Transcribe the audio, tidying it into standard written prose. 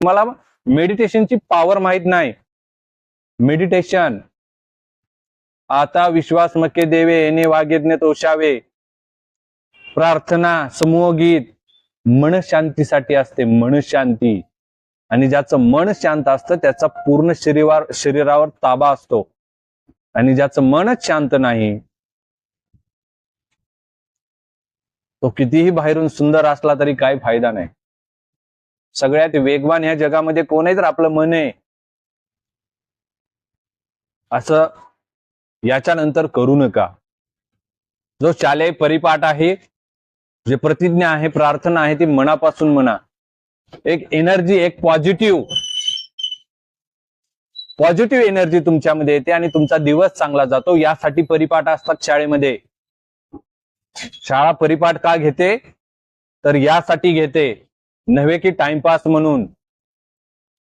तुम्हाला मेडिटेशनची पॉवर माहित नाही. मेडिटेशन आता विश्वास मके देवे येणे वागेज्ञ तोषावे, प्रार्थना, समूह गीत मनशांतीसाठी असते. मनशांती. आणि ज्याचं मन शांत असतं त्याचा पूर्ण शरीरावर ताबा असतो. आणि ज्याचं मनच शांत नाही तो कितीही बाहेरून सुंदर असला तरी काही फायदा नाही. सगळ्यात वेगवान ह्या जगामध्ये कोण आहे तर आपलं मन आहे. असं याच्यानंतर करू नका. जो शालेय परिपाठ आहे, जे प्रतिज्ञा आहे, प्रार्थना आहे, ती मनापासून म्हणा. एक एनर्जी, एक पॉझिटिव्ह एनर्जी तुमच्यामध्ये येते आणि तुमचा दिवस चांगला जातो. यासाठी परिपाठ असतात शाळेमध्ये. शाळा परिपाठ का घेते तर यासाठी घेते, नव्हे की टाइमपास म्हणून.